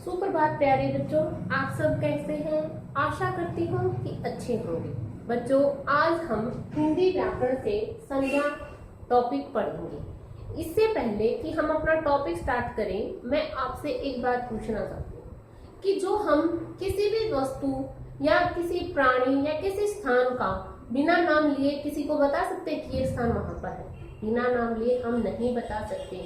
सुप्रभात प्यारे बच्चों, आप सब कैसे हैं? आशा करती हूँ कि अच्छे होंगे। बच्चों, आज हम हिंदी व्याकरण से संज्ञा टॉपिक पढ़ेंगे। इससे पहले कि हम अपना टॉपिक स्टार्ट करें, मैं आपसे एक बात पूछना चाहती हूँ कि जो हम किसी भी वस्तु या किसी प्राणी या किसी स्थान का बिना नाम लिए किसी को बता सकते कि ये स्थान वहां पर है? बिना नाम लिए हम नहीं बता सकते,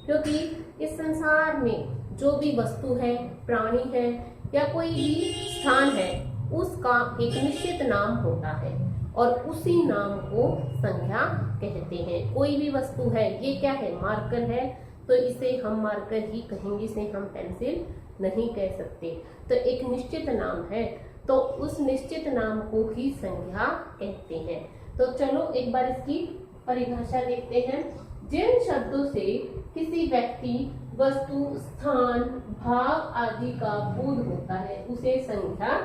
क्योंकि इस संसार में जो भी वस्तु है, प्राणी है या कोई भी स्थान है, उसका एक निश्चित नाम होता है और उसी नाम को संज्ञा कहते हैं। कोई भी वस्तु है, ये क्या है? मार्कर है, तो इसे हम मार्कर ही कहेंगे, इसे हम पेंसिल नहीं कह सकते। तो एक निश्चित नाम है, तो उस निश्चित नाम को ही संज्ञा कहते हैं। तो चलो एक बार इसकी परिभाषा देखते हैं। जिन शब्दों से किसी व्यक्ति, वस्तु, स्थान, भाव आदि का बोध होता है उसे संज्ञा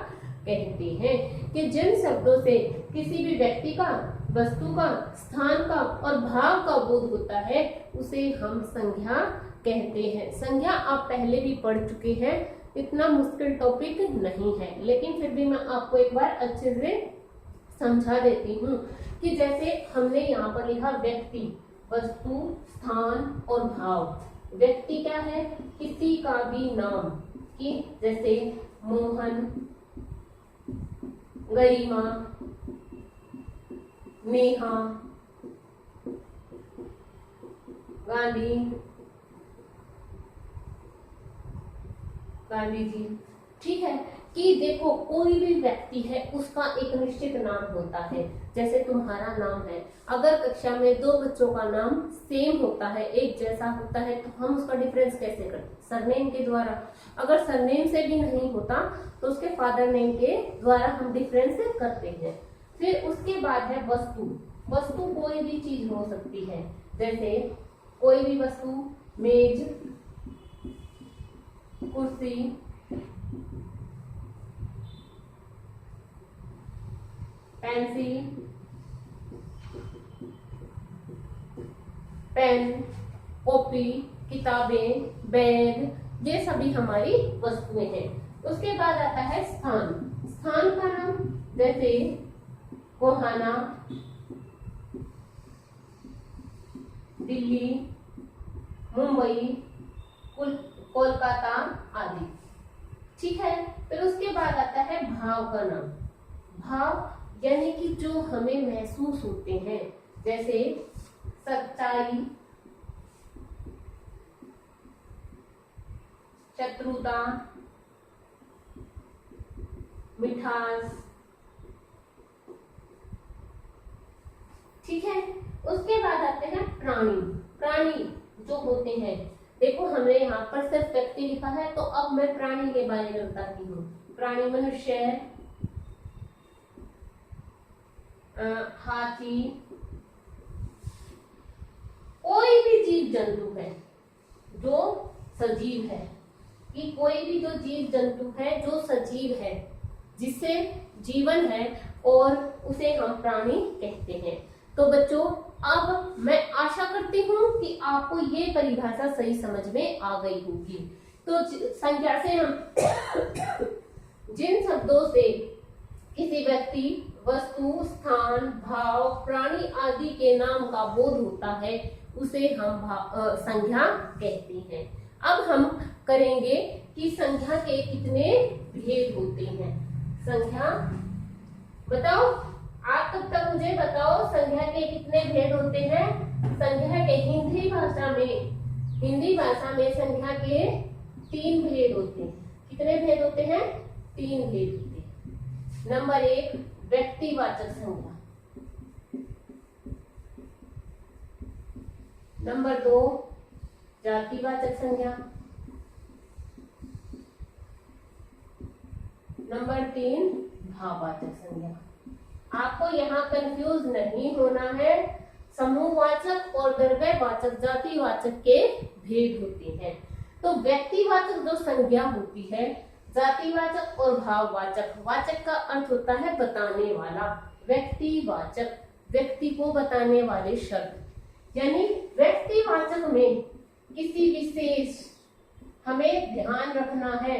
कहते हैं। कि जिन शब्दों से किसी भी व्यक्ति का, वस्तु का, स्थान का और भाव का बोध होता है उसे हम संज्ञा कहते हैं। संज्ञा आप पहले भी पढ़ चुके हैं, इतना मुश्किल टॉपिक नहीं है, लेकिन फिर भी मैं आपको एक बार अच्छे से समझा देती हूँ। कि जैसे हमने यहाँ पर लिखा व्यक्ति, वस्तु, स्थान और भाव। व्यक्ति क्या है? किसी का भी नाम, कि जैसे मोहन, गरिमा, नेहा, गांधी, गांधी जी। ठीक है कि देखो, कोई भी व्यक्ति है उसका एक निश्चित नाम होता है। जैसे तुम्हारा नाम है, अगर कक्षा में दो बच्चों का नाम सेम होता है, एक जैसा होता है, तो हम उसका डिफरेंस कैसे करते? सरनेम के द्वारा। अगर सरनेम से भी नहीं होता तो उसके फादर नेम के द्वारा हम डिफरेंस करते हैं। फिर उसके बाद है वस्तु। वस्तु कोई भी चीज हो सकती है, जैसे कोई भी वस्तु, मेज, कुर्सी, पेंसिल, पेन, कॉपी, किताबें, बैग, ये सभी हमारी वस्तुएं हैं। उसके बाद आता है स्थान। स्थान का नाम जैसे गोहाना, दिल्ली, मुंबई, कोलकाता आदि। ठीक है। फिर उसके बाद आता है भाव का नाम। भाव यानी कि जो हमें महसूस होते हैं, जैसे सच्चाई, शत्रुता, मिठास। ठीक है। उसके बाद आते हैं प्राणी। प्राणी जो होते हैं, देखो हमने यहाँ पर सिर्फ व्यक्ति लिखा है, तो अब मैं प्राणी के बारे में बताती हूँ। प्राणी मनुष्य, हाथी, कोई भी जीव जंतु है जो सजीव है, कि कोई भी जो जीव जंतु है जो सजीव है, जिससे जीवन है, और उसे हम प्राणी कहते हैं। तो बच्चों, अब मैं आशा करती हूँ कि आपको ये परिभाषा सही समझ में आ गई होगी। तो संज्ञा से हम जिन शब्दों से किसी व्यक्ति, वस्तु, स्थान, भाव, प्राणी आदि के नाम का बोध होता है उसे हम संज्ञा कहते हैं। अब हम करेंगे कि संज्ञा के कितने भेद होते हैं। संज्ञा बताओ, आप तब तक मुझे बताओ, संज्ञा के कितने भेद होते हैं? संज्ञा के हिंदी भाषा में संज्ञा के 3 भेद होते हैं। कितने भेद होते हैं? 3 भेद होते हैं। नंबर 1 व्यक्तिवाचक संज्ञा, नंबर 2 जातिवाचक संज्ञा, नंबर 3 भाववाचक संज्ञा। आपको यहाँ कंफ्यूज नहीं होना है। समूहवाचक और द्रव्यवाचक, जातिवाचक के भेद होते हैं। तो व्यक्तिवाचक जो संज्ञा होती है, जातिवाचक और भाववाचक। वाचक का अर्थ होता है बताने वाला। व्यक्तिवाचक व्यक्ति को बताने वाले शब्द, यानी व्यक्तिवाचक में किसी विशेष हम हमें ध्यान रखना है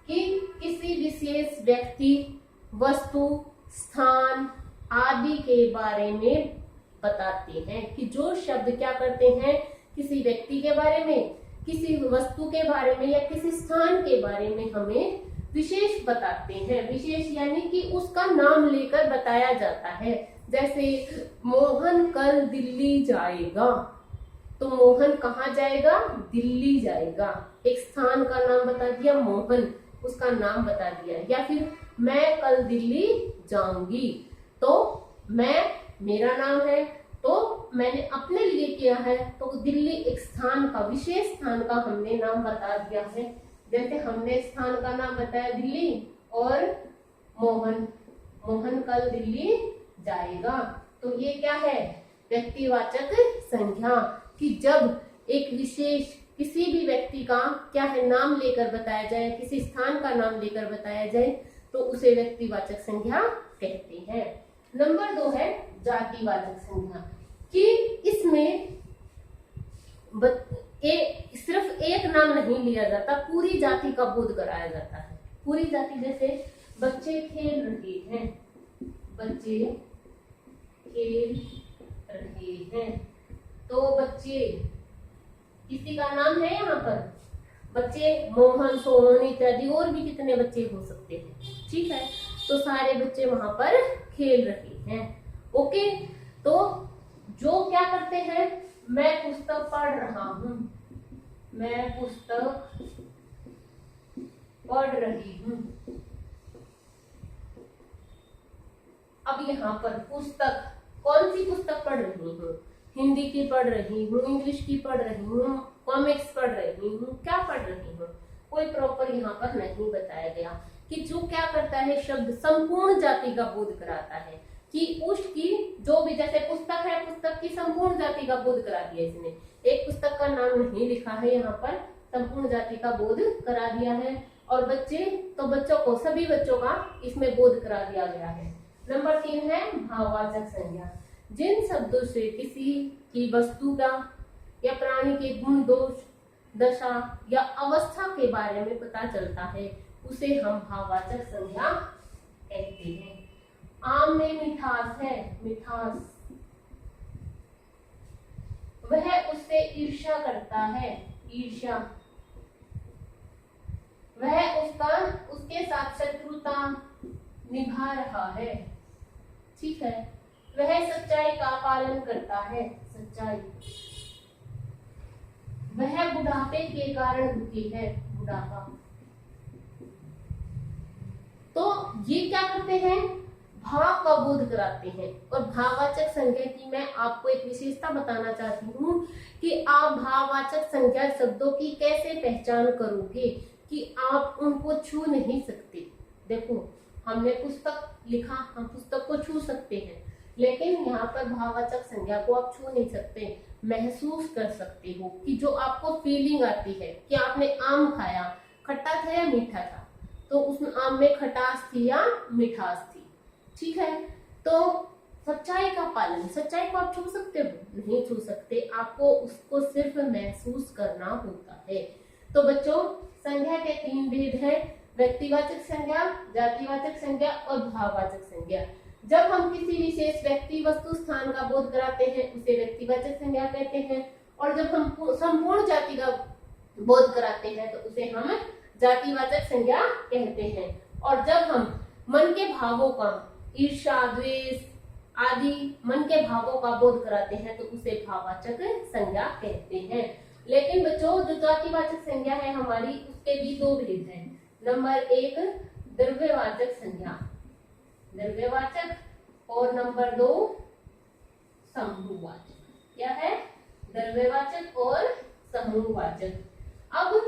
कि किसी विशेष व्यक्ति, वस्तु, स्थान आदि के बारे में बताते हैं। कि जो शब्द क्या करते हैं, किसी व्यक्ति के बारे में, किसी वस्तु के बारे में या किसी स्थान के बारे में हमें विशेष बताते हैं। विशेष यानी कि उसका नाम लेकर बताया जाता है। जैसे मोहन कल दिल्ली जाएगा, तो मोहन कहाँ जाएगा? दिल्ली जाएगा। एक स्थान का नाम बता दिया मोहन, उसका नाम बता दिया। या फिर मैं कल दिल्ली जाऊंगी, तो मैं मेरा नाम है, तो मैंने अपने लिए किया है, तो दिल्ली एक स्थान का, विशेष स्थान का हमने नाम बता दिया है। जैसे हमने स्थान का नाम बताया दिल्ली, और मोहन कल दिल्ली जाएगा, तो ये क्या है? व्यक्तिवाचक संज्ञा। कि जब एक विशेष किसी भी व्यक्ति का क्या है नाम लेकर बताया जाए, किसी स्थान का नाम लेकर बताया जाए, तो उसे व्यक्तिवाचक संज्ञा कहते हैं। नंबर 2 है जातिवाचक संज्ञा। कि इसमें सिर्फ एक नाम नहीं लिया जाता, पूरी जाति का बोध कराया जाता है। पूरी जाति, जैसे बच्चे खेल रहे हैं, बच्चे खेल रहे हैं, तो बच्चे किसी का नाम है यहाँ पर? बच्चे मोहन, सोहन इत्यादि और भी कितने बच्चे हो सकते हैं। ठीक है, तो सारे बच्चे वहां पर खेल रहे हैं। ओके, तो जो क्या करते हैं, मैं पुस्तक पढ़ रहा हूँ, मैं पुस्तक पढ़ रही हूँ। अब यहाँ पर पुस्तक, कौन सी पुस्तक पढ़ रही हूँ? हिंदी की पढ़ रही हूँ, इंग्लिश की पढ़ रही हूँ, कॉमिक्स पढ़ रही हूँ, क्या पढ़ रही हूँ? कोई प्रॉपर यहाँ पर नहीं बताया गया। कि जो क्या करता है, शब्द संपूर्ण जाति का बोध कराता है। कि उसकी जो भी, जैसे पुस्तक है, पुस्तक की संपूर्ण जाति का बोध करा दिया इसने। एक पुस्तक का नाम नहीं लिखा है यहाँ पर, संपूर्ण जाति का बोध करा दिया है। और बच्चे, तो बच्चों को, सभी बच्चों का इसमें बोध करा दिया गया है। नंबर 3 है भाववाचक संज्ञा। जिन शब्दों से किसी की वस्तु का या प्राणी के गुण, दोष, दशा या अवस्था के बारे में पता चलता है, उसे हम भाववाचक संज्ञा कहते हैं। आम में मिठास है, मिठास, वह उससे ईर्ष्या करता है, ईर्ष्या, वह उसके साथ शत्रुता निभा रहा है। ठीक है, वह सच्चाई का पालन करता है, सच्चाई, वह बुढ़ापे के कारण दुखी है, बुढ़ापा। तो ये क्या करते हैं, भाव का बोध कराते हैं। और भाववाचक संज्ञा की मैं आपको एक विशेषता बताना चाहती हूँ कि आप भाववाचक संज्ञा शब्दों की कैसे पहचान करोगे कि आप उनको छू नहीं सकते। देखो, हमने पुस्तक लिखा, हम पुस्तक को छू सकते हैं, लेकिन यहाँ पर भाववाचक संज्ञा को आप छू नहीं सकते, महसूस कर सकते हो। कि जो आपको फीलिंग आती है कि आपने आम खाया, खट्टा था या मीठा था, तो उस आम में खटास थी या मिठास थी। ठीक है, तो सच्चाई का पालन, सच्चाई को आप छू सकते हो? नहीं छू सकते, आपको उसको सिर्फ महसूस करना होता है। तो बच्चों, संज्ञा के 3 भेद हैं, व्यक्तिवाचक संज्ञा, जातिवाचक संज्ञा और भाववाचक संज्ञा। जब हम किसी विशेष व्यक्ति, वस्तु, स्थान का बोध कराते हैं, उसे व्यक्तिवाचक संज्ञा कहते हैं। और जब हम संपूर्ण जाति का बोध कराते हैं, तो उसे हम जातिवाचक संज्ञा कहते हैं। और जब हम मन के भावों का, ईर्ष्या, द्वेष आदि मन के भावों का बोध कराते हैं, तो उसे भाववाचक संज्ञा कहते हैं। लेकिन बच्चों, जो जातिवाचक संज्ञा है हमारी, उसके भी 2 भेद हैं। नंबर 1 द्रव्यवाचक संज्ञा, द्रव्यवाचक, और नंबर 2 समूहवाचक। क्या है? द्रव्यवाचक और समूहवाचक। अब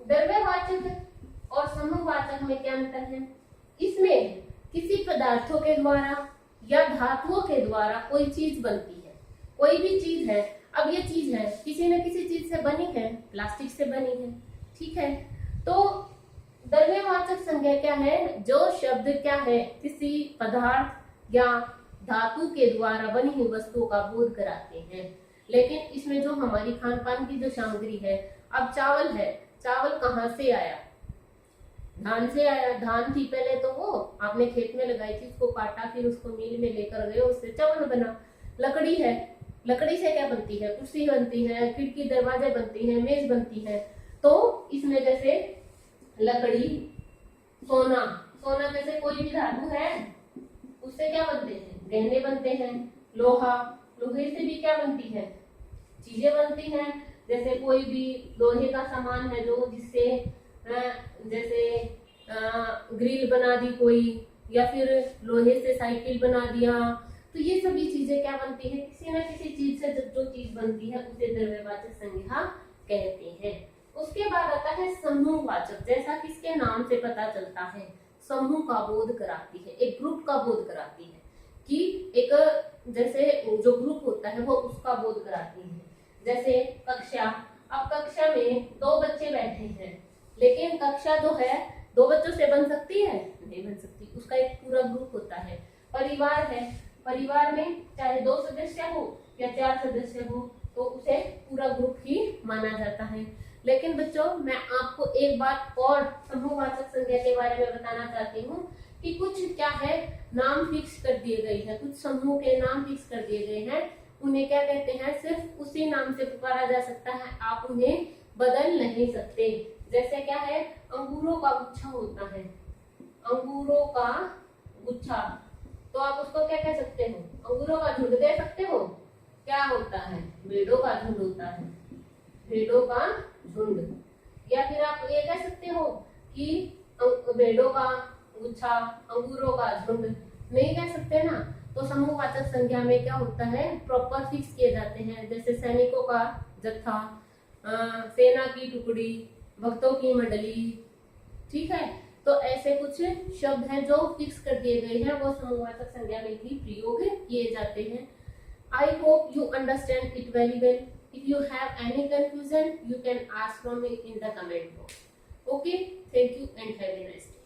द्रव्यवाचक और समूहवाचक में क्या अंतर है? इसमें किसी पदार्थों के द्वारा या धातुओं के द्वारा कोई चीज बनती है, कोई भी चीज है। अब ये चीज है, किसी न किसी चीज से बनी है, प्लास्टिक से बनी है। ठीक है, तो द्रव्यवाचक संज्ञा क्या है? जो शब्द क्या है, किसी पदार्थ या धातु के द्वारा बनी हुई वस्तुओं का बोध कराते हैं। लेकिन इसमें जो हमारी खान पान की जो सामग्री है, अब चावल है, चावल कहाँ से आया? धान से आया। धान थी पहले तो वो आपने खेत में लगाई थी, उसको काटा, फिर उसको मिल में लेकर गए, उससे चावल बना। लकड़ी है, लकड़ी से क्या बनती है? कुर्सी बनती है, खिड़की दरवाजे बनती है, मेज बनती है। तो इसमें जैसे लकड़ी, सोना, सोना में से कोई भी धातु है उससे क्या बनते हैं? गहने बनते हैं। लोहा, लोहे से भी क्या बनती है? चीजें बनती हैं। जैसे कोई भी लोहे का सामान है जो जिससे जैसे ग्रिल बना दी कोई, या फिर लोहे से साइकिल बना दिया, तो ये सभी चीजें क्या बनती है? किसी न किसी चीज से जो चीज बनती है उसे द्रव्यवाचक संज्ञा कहते हैं। उसके बाद आता है समूहवाचक। जैसा कि इसके नाम से पता चलता है, समूह का बोध कराती है, एक ग्रुप का बोध कराती है, कि एक जैसे जो ग्रुप होता है वो उसका बोध कराती है। जैसे कक्षा, अब कक्षा में 2 बच्चे बैठे हैं, लेकिन कक्षा जो है 2 बच्चों से बन सकती है? नहीं बन सकती, उसका एक पूरा ग्रुप होता है। परिवार है, परिवार में चाहे 2 सदस्य हो या 4 सदस्य हो तो उसे पूरा ग्रुप ही माना जाता है। लेकिन बच्चों मैं आपको एक बात और समूहवाचक संज्ञा के बारे में बताना चाहती हूँ कि कुछ क्या है, नाम फिक्स कर दिए गए हैं, कुछ समूह के नाम फिक्स कर दिए गए हैं। उन्हें क्या कहते हैं? सिर्फ उसी नाम से पुकारा जा सकता है, आप उन्हें बदल नहीं सकते। जैसे क्या है? अंगूरों का गुच्छा होता है, अंगूरों का गुच्छा, तो आप उसको क्या कह सकते हो? अंगूरों का झुंड कह सकते हो। क्या होता है? भेड़ों का झुंड होता है, भेड़ों का झुंड। या फिर आप ये कह सकते हो कि भेड़ों का गुच्छा, अंगूरों का झुंड। नहीं कह सकते ना। तो समूहवाचक संज्ञा में क्या होता है? प्रॉपर फिक्स किए जाते हैं। जैसे सैनिकों का जत्था, सेना की टुकड़ी, भक्तों की मंडली, ठीक है। तो ऐसे कुछ शब्द हैं जो फिक्स कर दिए गए हैं, वो समूहवाचक संज्ञा में ही प्रयोग किए जाते हैं। I hope you understand it very well. If you have any confusion, you can ask from me in the comment box. Okay, thank you and have a nice day.